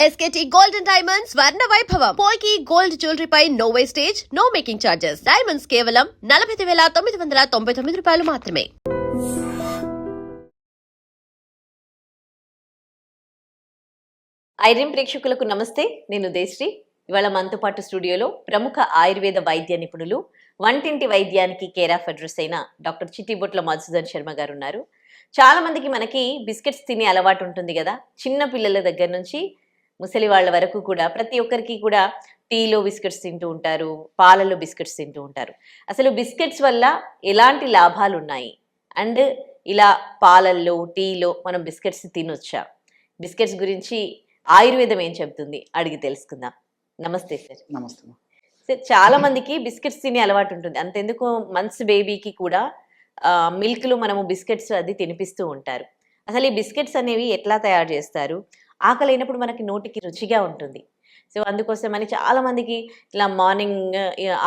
SKT Gold and Diamonds Swarna Vaibhavam. Polki Gold Jewelry pi no wastage, no making charges. Diamonds కేవలం 49,999 రూపాయలు మాత్రమే. Irene ప్రేక్షకులకు నమస్తే. నేను దేశ్రీ. ఇవాళ మనతో పాటు స్టూడియోలో ప్రముఖ ఆయుర్వేద వైద్య నిపుణులు, వంటింటి వైద్యానికి కేర్ ఆఫ్ అడ్రస్ అయిన డాక్టర్ చిట్టిబొట్ల మధుసూదన్ శర్మ గారు ఉన్నారు. చాలా మందికి మనకి బిస్కెట్స్ తినే అలవాటు ఉంటుంది కదా. చిన్న పిల్లల దగ్గర నుంచి ముసలి వాళ్ళ వరకు కూడా ప్రతి ఒక్కరికి కూడా టీలో బిస్కెట్స్ తింటూ ఉంటారు, పాలలో బిస్కెట్స్ తింటూ ఉంటారు. అసలు బిస్కెట్స్ వల్ల ఎలాంటి లాభాలు ఉన్నాయి, అండ్ ఇలా పాలల్లో టీలో మనం బిస్కెట్స్ తినొచ్చా, బిస్కెట్స్ గురించి ఆయుర్వేదం ఏం చెబుతుంది అడిగి తెలుసుకుందాం. నమస్తే సార్. నమస్తే సార్, చాలా మందికి బిస్కెట్స్ తినే అలవాటు ఉంటుంది. అంతెందుకు మంత్స్ బేబీకి కూడా మిల్క్లో మనము బిస్కెట్స్ అది తినిపిస్తూ ఉంటారు. అసలు ఈ బిస్కెట్స్ అనేవి ఎట్లా తయారు చేస్తారు? ఆకలి అయినప్పుడు మనకి నోటికి రుచిగా ఉంటుంది. సో అందుకోసమని చాలా మందికి ఇలా మార్నింగ్,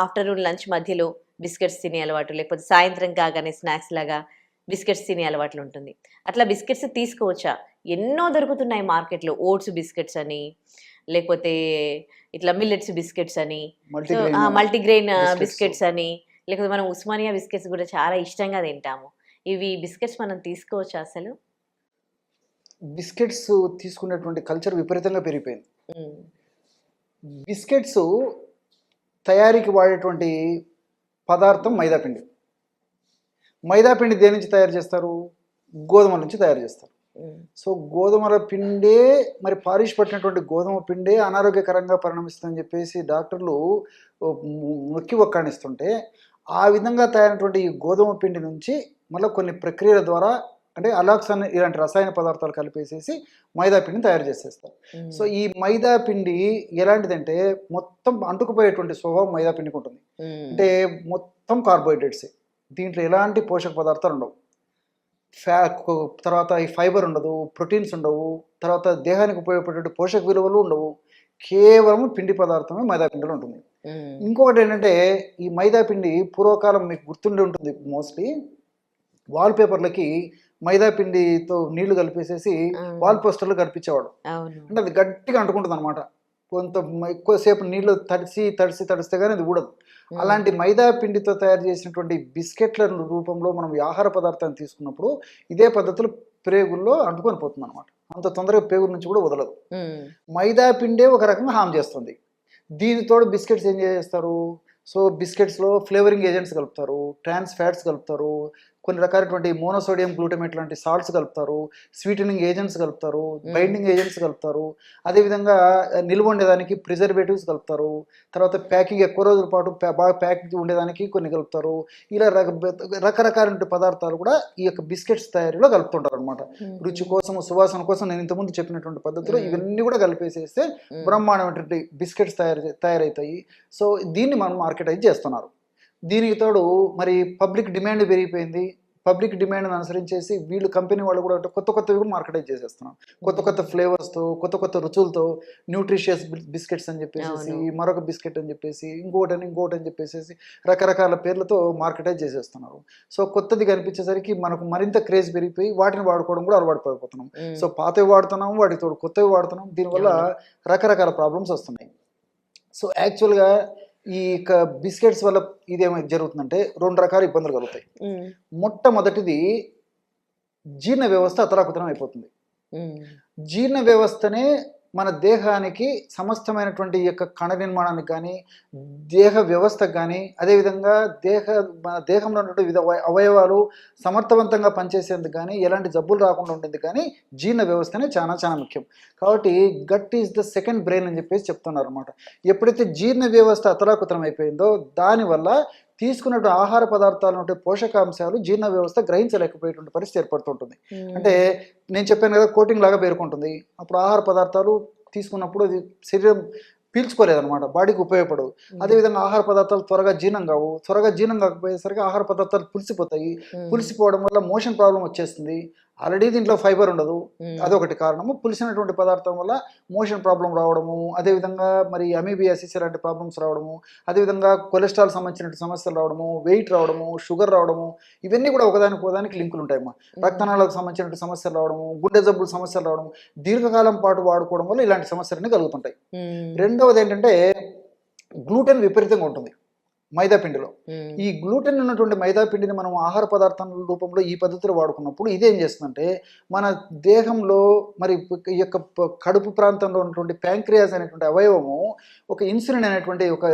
ఆఫ్టర్నూన్, లంచ్ మధ్యలో బిస్కెట్స్ తినే అలవాటు, లేకపోతే సాయంత్రం కాగానే స్నాక్స్ లాగా బిస్కెట్స్ తినే అలవాట్లు ఉంటుంది. అట్లా బిస్కెట్స్ తీసుకోవచ్చా? ఎన్నో దొరుకుతున్నాయి మార్కెట్లో. ఓట్స్ బిస్కెట్స్ అని, లేకపోతే ఇట్లా మిల్లెట్స్ బిస్కెట్స్ అని, మల్టీగ్రెయిన్ బిస్కెట్స్ అని, లేకపోతే మనం ఉస్మానియా బిస్కెట్స్ కూడా చాలా ఇష్టంగా తింటాము. ఇవి బిస్కెట్స్ మనం తీసుకోవచ్చా అసలు? బిస్కెట్స్ తీసుకునేటువంటి కల్చర్ విపరీతంగా పెరిగిపోయింది. బిస్కెట్స్ తయారీకి వాడేటువంటి పదార్థం మైదాపిండి. మైదాపిండి దేని నుంచి తయారు చేస్తారు? గోధుమల నుంచి తయారు చేస్తారు. సో గోధుమల పిండే, మరి పాలిష్ పట్టినటువంటి గోధుమ పిండే అనారోగ్యకరంగా పరిణమిస్తుందని చెప్పేసి డాక్టర్లు నొక్కి ఒక్కాణిస్తుంటే, ఆ విధంగా తయారైనటువంటి ఈ గోధుమ పిండి నుంచి మళ్ళీ కొన్ని ప్రక్రియల ద్వారా, అంటే అలాక్సాన్ ఇలాంటి రసాయన పదార్థాలు కలిపేసేసి మైదా పిండిని తయారు చేసేస్తారు. సో ఈ మైదా పిండి ఎలాంటిదంటే మొత్తం అంటుకుపోయేటువంటి స్వభావం మైదా పిండికి ఉంటుంది. అంటే మొత్తం కార్బోహైడ్రేట్స్, దీంట్లో ఎలాంటి పోషక పదార్థాలు ఉండవు. తర్వాత ఈ ఫైబర్ ఉండదు, ప్రోటీన్స్ ఉండవు, తర్వాత దేహానికి ఉపయోగపడే పోషక విలువలు ఉండవు. కేవలం పిండి పదార్థమే మైదా పిండిలో ఉంటుంది. ఇంకొకటి ఏంటంటే, ఈ మైదా పిండి పూర్వకాలం మీకు గుర్తుండి ఉంటుంది, మోస్ట్లీ వాల్ పేపర్లకి మైదా పిండితో నీళ్లు కలిపేసేసి వాల్ పోస్టర్లు కనిపించేవాడు. అంటే అది గట్టిగా అంటుకుంటుంది అనమాట. కొంత ఎక్కువసేపు నీళ్లు తడిస్తే కానీ అది ఊడదు. అలాంటి మైదా పిండితో తయారు చేసినటువంటి బిస్కెట్ల రూపంలో మనం ఆహార పదార్థాన్ని తీసుకున్నప్పుడు ఇదే పద్ధతులు ప్రేగుల్లో అంటుకొని పోతుంది అనమాట. అంత తొందరగా ప్రేగుల నుంచి కూడా వదలదు. మైదా పిండే ఒక రకంగా హామ్ చేస్తుంది. దీనితో బిస్కెట్స్ ఏం చేస్తారు? సో బిస్కెట్స్లో ఫ్లేవరింగ్ ఏజెంట్స్ కలుపుతారు, ట్రాన్స్ ఫ్యాట్స్ కలుపుతారు, కొన్ని రకాలైనటువంటి మోనోసోడియం గ్లూటమేట్ లాంటి సాల్ట్స్ కలుపుతారు, స్వీటనింగ్ ఏజెంట్స్ కలుపుతారు, బైండింగ్ ఏజెంట్స్ కలుపుతారు, అదేవిధంగా నిల్వ ఉండేదానికి ప్రిజర్వేటివ్స్ కలుపుతారు, తర్వాత ప్యాకింగ్ ఎక్కువ రోజుల పాటు బాగా ప్యాకింగ్ ఉండేదానికి కొన్ని కలుపుతారు. ఇలా రకరకాల పదార్థాలు కూడా ఈ యొక్క బిస్కెట్స్ తయారీలో కలుపుతుంటారు అనమాట. రుచి కోసం, సువాసన కోసం నేను ఇంతకుముందు చెప్పినటువంటి పద్ధతిలో ఇవన్నీ కూడా కలిపేసేస్తే బ్రహ్మాండమైనటువంటి బిస్కెట్స్ తయారవుతాయి. సో దీన్ని మనం మార్కెటైజ్ చేస్తున్నారు. దీనికి తోడు మరి పబ్లిక్ డిమాండ్ పెరిగిపోయింది. పబ్లిక్ డిమాండ్ని అనుసరించేసి వీళ్ళు కంపెనీ వాళ్ళు కూడా కొత్తవి కూడా మార్కెటైజ్ చేసేస్తున్నారు. కొత్త ఫ్లేవర్స్తో, కొత్త రుచులతో, న్యూట్రిషియస్ బిస్కెట్స్ అని చెప్పేసి, మరొక బిస్కెట్ అని చెప్పేసి, ఇంకోటి అని చెప్పేసి రకరకాల పేర్లతో మార్కెటైజ్ చేసేస్తున్నారు. సో కొత్తది కనిపించేసరికి మనకు మరింత క్రేజ్ పెరిగిపోయి వాటిని వాడుకోవడం కూడా అలవాటు పడిపోతున్నాం. సో పాతవి వాడుతున్నాం, వాటికి తోడు కొత్తవి వాడుతున్నాం. దీనివల్ల రకరకాల ప్రాబ్లమ్స్ వస్తున్నాయి. సో యాక్చువల్గా ఈ బిస్కెట్స్ వల్ల ఇదేమో జరుగుతుందంటే 2 రకాల ఇబ్బందులు కలుగుతాయి. మొట్టమొదటిది, జీర్ణ వ్యవస్థ అతలాకుతలం అయిపోతుంది. జీర్ణ వ్యవస్థనే మన దేహానికి సమస్తమైనటువంటి యొక్క కణ నిర్మాణానికి కానీ, దేహ వ్యవస్థకు కానీ, అదేవిధంగా మన దేహంలో ఉన్నటువంటి వివిధ అవయవాలు సమర్థవంతంగా పనిచేసేందుకు కానీ, ఎలాంటి జబ్బులు రాకుండా ఉండేది కానీ జీర్ణ వ్యవస్థనే చాలా ముఖ్యం. కాబట్టి gut is the second brain అని చెప్పేసి చెప్తున్నారు అనమాట. ఎప్పుడైతే జీర్ణ వ్యవస్థ అతలాకుతలం అయిపోయిందో, దానివల్ల తీసుకున్నటువంటి ఆహార పదార్థాలు ఉంటే పోషకాంశాలు జీర్ణ వ్యవస్థ గ్రహించలేకపోయేటువంటి పరిస్థితి ఏర్పడుతుంటుంది. అంటే నేను చెప్పాను కదా, కోటింగ్ లాగా పేరుకుంటుంది. అప్పుడు ఆహార పదార్థాలు తీసుకున్నప్పుడు అది శరీరం పీల్చుకోలేదన్నమాట, బాడీకి ఉపయోగపడవు. అదేవిధంగా ఆహార పదార్థాలు త్వరగా జీర్ణం కాకపోయేసరికి ఆహార పదార్థాలు పులిసిపోతాయి. పులిసిపోవడం వల్ల మోషన్ ప్రాబ్లం వచ్చేస్తుంది. ఆల్రెడీ దీంట్లో ఫైబర్ ఉండదు, ఉమ్, అదొకటి కారణము. పులిసినటువంటి పదార్థం వల్ల మోషన్ ప్రాబ్లం రావడము, అదేవిధంగా మరి అమీబియాసిస్ లాంటి ప్రాబ్లమ్స్ రావడము, అదేవిధంగా కొలెస్ట్రాల్ సంబంధించిన సమస్యలు రావడము, వెయిట్ రావడము, షుగర్ రావడము, ఇవన్నీ కూడా ఒకదానికి లింకులు ఉంటాయమ్మా. రక్తనాళాలకు సంబంధించిన సమస్యలు రావడము, గుండె జబ్బుల సమస్యలు రావడం, దీర్ఘకాలం పాటు వాడుకోవడం వల్ల ఇలాంటి సమస్యలన్నీ కలుగుతుంటాయి. ఉమ్, రెండవది ఏంటంటే గ్లూటెన్ విపరీతంగా ఉంటుంది మైదా పిండిలో. ఉమ్, ఈ గ్లూటెన్ ఉన్నటువంటి మైదా పిండిని మనం ఆహార పదార్థాల రూపంలో ఈ పద్ధతిలో వాడుకున్నప్పుడు ఇదేం చేస్తుందంటే మన దేహంలో మరి ఈ యొక్క కడుపు ప్రాంతంలో ఉన్నటువంటి ప్యాంక్రియాస్ అనేటువంటి అవయవము ఒక ఇన్సులిన్ అనేటువంటి ఒక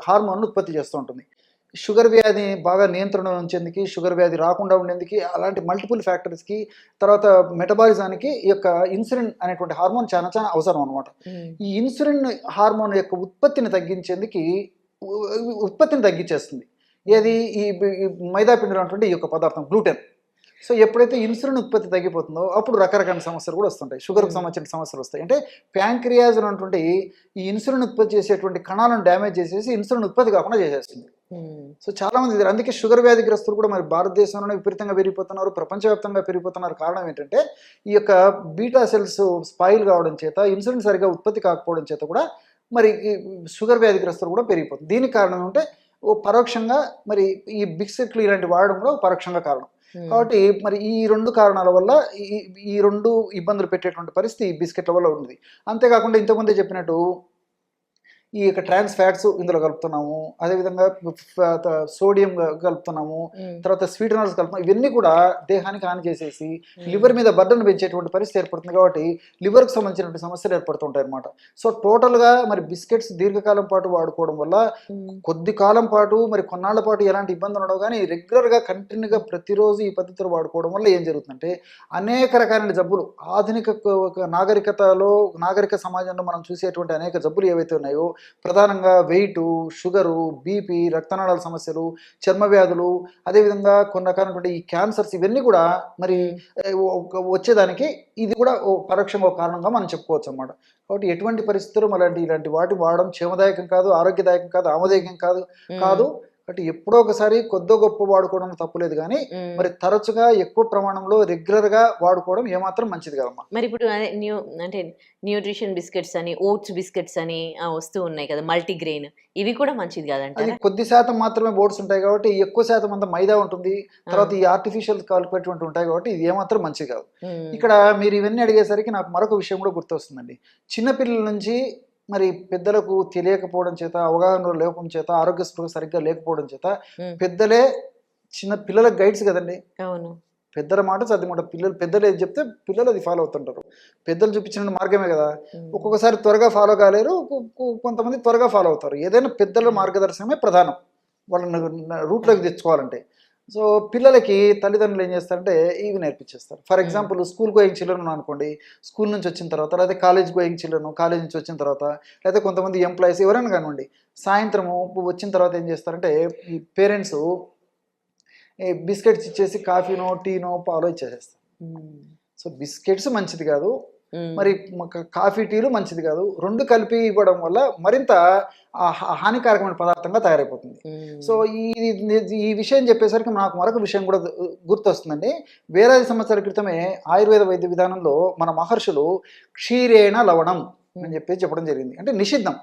హార్మోన్ ఉత్పత్తి చేస్తూ ఉంటుంది. షుగర్ వ్యాధి బాగా నియంత్రణ ఉంచేందుకు, షుగర్ వ్యాధి రాకుండా ఉండేందుకు, అలాంటి మల్టిపుల్ ఫ్యాక్టర్స్కి, తర్వాత మెటబాలిజానికి ఈ యొక్క ఇన్సులిన్ అనేటువంటి హార్మోన్ చాలా చాలా అవసరం అనమాట. ఉమ్, ఈ ఇన్సులిన్ హార్మోన్ యొక్క ఉత్పత్తిని తగ్గించేస్తుంది ఏది ఈ మైదా పిండిలో ఉన్నటువంటి ఈ యొక్క పదార్థం గ్లూటెన్. సో ఎప్పుడైతే ఇన్సులిన్ ఉత్పత్తి తగ్గిపోతుందో అప్పుడు రకరకాల సమస్యలు కూడా వస్తుంటాయి, షుగర్కి సంబంధించిన సమస్యలు వస్తాయి. అంటే ప్యాంక్రియాస్ ఉన్నటువంటి ఈ ఇన్సులిన్ ఉత్పత్తి చేసేటువంటి కణాలను డ్యామేజ్ చేసేసి ఇన్సులిన్ ఉత్పత్తి కాకుండా చేసేస్తుంది. ఉమ్, సో చాలామంది అందుకే షుగర్ వ్యాధిగ్రస్తులు కూడా మరి భారతదేశంలోనే విపరీతంగా పెరిగిపోతున్నారు, ప్రపంచవ్యాప్తంగా పెరిగిపోతున్నారు. కారణం ఏంటంటే ఈ యొక్క బీటా సెల్స్ స్పాయిల్ కావడం చేత, ఇన్సులిన్ సరిగా ఉత్పత్తి కాకపోవడం చేత కూడా మరి ఈ షుగర్ వ్యాధిగ్రస్తులు కూడా పెరిగిపోతుంది. దీనికి కారణం అంటే పరోక్షంగా మరి ఈ బిస్కెట్లు ఇలాంటి వాడడం కూడా పరోక్షంగా కారణం. కాబట్టి మరి ఈ రెండు కారణాల వల్ల ఈ రెండు ఇబ్బందులు పెట్టేటువంటి పరిస్థితి ఈ బిస్కెట్ల వల్ల ఉంది. అంతేకాకుండా ఇంతకుముందే చెప్పినట్టు ఈ యొక్క ట్రాన్స్ ఫ్యాట్స్ ఇందులో కలుపుతున్నాము, అదేవిధంగా సోడియం కలుపుతున్నాము, తర్వాత స్వీటనర్స్ కలుపుతున్నాం. ఇవన్నీ కూడా దేహానికి హాని చేసేసి లివర్ మీద బర్డన్ పెంచేటువంటి పరిస్థితి ఏర్పడుతుంది. కాబట్టి లివర్కి సంబంధించినటువంటి సమస్యలు ఏర్పడుతుంటాయి అన్నమాట. సో టోటల్గా మరి బిస్కెట్స్ దీర్ఘకాలం పాటు వాడుకోవడం వల్ల కొద్ది కాలం పాటు మరి కొన్నాళ్ల పాటు ఎలాంటి ఇబ్బందులు ఉండవు, కానీ రెగ్యులర్గా కంటిన్యూగా ప్రతిరోజు ఈ పద్ధతిలో వాడుకోవడం వల్ల ఏం జరుగుతుందంటే అనేక రకాలైన జబ్బులు, ఆధునిక నాగరిక సమాజంలో మనం చూసేటువంటి అనేక జబ్బులు ఏవైతే ఉన్నాయో, ప్రధానంగా వెయిట్, షుగరు, బీపీ, రక్తనాళాల సమస్యలు, చర్మ వ్యాధులు, అదేవిధంగా కొన్ని రకాలైనటువంటి ఈ క్యాన్సర్స్, ఇవన్నీ కూడా మరి వచ్చేదానికి ఇది కూడా పరోక్షంగా ఒక కారణంగా మనం చెప్పుకోవచ్చు అన్నమాట. కాబట్టి ఎటువంటి పరిస్థితుల్లో ఇలాంటి వాటి వాడడం క్షేమదాయకం కాదు, ఆరోగ్యదాయకం కాదు, ఆమోదయోగ్యం కాదు. కాబట్టి ఎప్పుడో ఒకసారి కొద్దో గొప్ప వాడుకోవడం తప్పులేదు, కానీ మరి తరచుగా ఎక్కువ ప్రమాణంలో రెగ్యులర్గా వాడుకోవడం ఏమాత్రం మంచిది కదమ్మా. మరి ఇప్పుడు అంటే న్యూట్రిషన్ బిస్కెట్స్ అని, ఓట్స్ బిస్కెట్స్ అని వస్తూ ఉన్నాయి కదా, మల్టీగ్రెయిన్, ఇవి కూడా మంచిది అది కాదంటారా? కొద్ది శాతం మాత్రమే ఓట్స్ ఉంటాయి కాబట్టి ఎక్కువ శాతం అంతా మైదా ఉంటుంది, తర్వాత ఈ ఆర్టిఫిషియల్ కలిపేటువంటి ఉంటాయి కాబట్టి ఇది ఏమాత్రం మంచిది కాదు. ఇక్కడ మీరు ఇవన్నీ అడిగేసరికి నాకు మరొక విషయం కూడా గుర్తొస్తుందండి. చిన్నపిల్లల నుంచి మరి పెద్దలకు తెలియకపోవడం చేత, అవగాహన లోపం చేత, ఆరోగ్య స్పృహ సరిగ్గా లేకపోవడం చేత పెద్దలే చిన్న పిల్లలకు గైడ్స్ కదండి. అవును, పెద్దల మాట చదిమాట పెద్దలు ఏది చెప్తే పిల్లలు అది ఫాలో అవుతుంటారు. పెద్దలు చూపించిన మార్గమే కదా. ఒక్కొక్కసారి త్వరగా ఫాలో కాలేరు, కొంతమంది త్వరగా ఫాలో అవుతారు. ఏదైనా పెద్దల మార్గదర్శనమే ప్రధానం వాళ్ళని రూట్లోకి తెచ్చుకోవాలంటే. సో పిల్లలకి తల్లిదండ్రులు ఏం చేస్తారంటే ఇవి నేర్పించేస్తారు. For example school going children అనుకోండి, స్కూల్ నుంచి వచ్చిన తర్వాత, లేదా కాలేజ్ గోయింగ్ చిల్డ్రన్ కాలేజ్ నుంచి వచ్చిన తర్వాత, లేదా కొంతమంది ఎంప్లాయీస్ ఎవరైనా కానివ్వండి, సాయంత్రము వచ్చిన తర్వాత ఏం చేస్తారంటే ఈ పేరెంట్స్ బిస్కెట్స్ ఇచ్చేసి కాఫీనో టీనో పాలో ఇచ్చేసేస్తారు. సో బిస్కెట్స్ మంచిది కాదు, మరి కాఫీ టీలు మంచిది కాదు. రెండు కలిపి ఇవ్వడం వల్ల మరింత హానికారకమైన పదార్థంగా తయారైపోతుంది. సో ఈ విషయం చెప్పేసరికి నాకు మరొక విషయం కూడా గుర్తొస్తుందండి. వేలాది సంవత్సరాల క్రితమే ఆయుర్వేద వైద్య విధానంలో మన మహర్షులు క్షీరేణ లవణం అని చెప్పడం జరిగింది. అంటే నిషిద్ధం.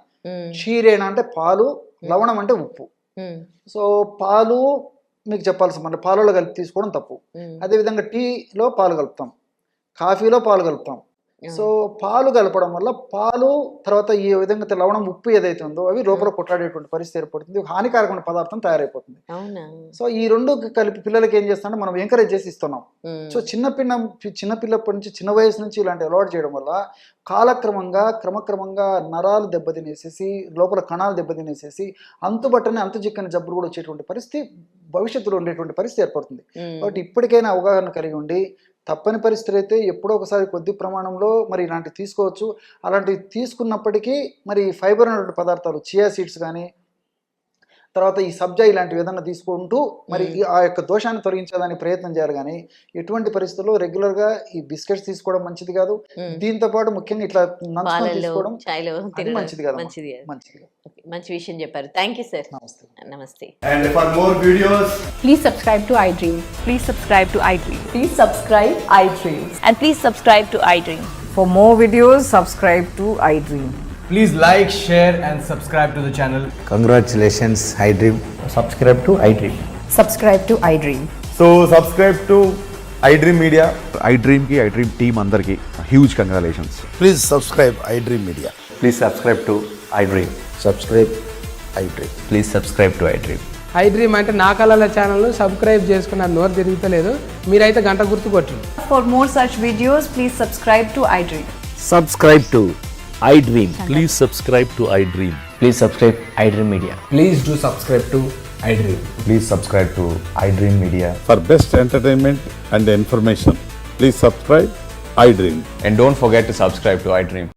క్షీరేణ అంటే పాలు, లవణం అంటే ఉప్పు. సో పాలు మీకు చెప్పాల్సిన మన పాలలో కలిపి తీసుకోవడం తప్పు. అదేవిధంగా టీలో పాలు కలుపుతాం, కాఫీలో పాలు కలుపుతాం. సో పాలు కలపడం వల్ల పాలు తర్వాత ఈ విధంగా లవణం, ఉప్పు ఏదైతే ఉందో అవి లోపల కొట్లాడేటువంటి పరిస్థితి ఏర్పడుతుంది, హానికారకమైన పదార్థం తయారైపోతుంది. సో ఈ రెండు కలిపి పిల్లలకి ఏం చేస్తామంటే మనం ఎంకరేజ్ చేసి ఇస్తున్నాం. సో చిన్నపిల్లప్పటి నుంచి, చిన్న వయసు నుంచి ఇలాంటి అలవాటు చేయడం వల్ల క్రమక్రమంగా నరాలు దెబ్బతినేసేసి, లోపల కణాలు దెబ్బతినేసేసి అంతు చిక్కని జబ్బులు కూడా వచ్చేటువంటి పరిస్థితి భవిష్యత్తులో ఉండేటువంటి పరిస్థితి ఏర్పడుతుంది. కాబట్టి ఇప్పటికైనా అవగాహన కలిగి ఉండి తప్పని పరిస్థితులు అయితే ఎప్పుడో ఒకసారి కొద్ది ప్రమాణంలో మరి ఇలాంటివి తీసుకోవచ్చు. అలాంటివి తీసుకున్నప్పటికీ మరి ఫైబర్ అనేటువంటి పదార్థాలు, చియా సీడ్స్ కానీ, తర్వాత ఈ సబ్జా ఇలాంటివి ఏదైనా తీసుకుంటూ మరి ఆ యొక్క దోషాన్ని తొలగించేదానికి ప్రయత్నం చేయాలి. కానీ ఎటువంటి పరిస్థితుల్లో రెగ్యులర్ గా ఈ బిస్కెట్స్ తీసుకోవడం మంచిది కాదు. దీంతో పాటు ముఖ్యంగా ఇట్లా నంచుకొని తీసుకోవడం అది మంచిది కాదు. మంచిది కాదు. మంచి విషయం చెప్పారు. Thank you sir. నమస్తే. నమస్తే. And for more videos, Please subscribe to iDream. Please subscribe to iDream. Please subscribe iDream. And please subscribe to iDream. For more videos, subscribe to iDream. please like, share and subscribe to the channel. Congratulations, iDream. Subscribe to iDream. Subscribe to iDream. So subscribe to iDream Media. iDream ki iDream team andarki huge congratulations. Please subscribe iDream Media. Please subscribe to iDream. Subscribe iDream. Please subscribe to iDream. iDream అంటే నా కళల channel subscribe చేసుకున్న నోరు తిరుగుతలేదు. మీరైతే గంట గుర్తు కొట్టండి. For more such videos, please subscribe to iDream. Subscribe to iDream. Please subscribe to iDream. Please subscribe iDream Media. Please do subscribe to iDream. Please subscribe to iDream Media. For best entertainment and information, please subscribe iDream. And don't forget to subscribe to iDream.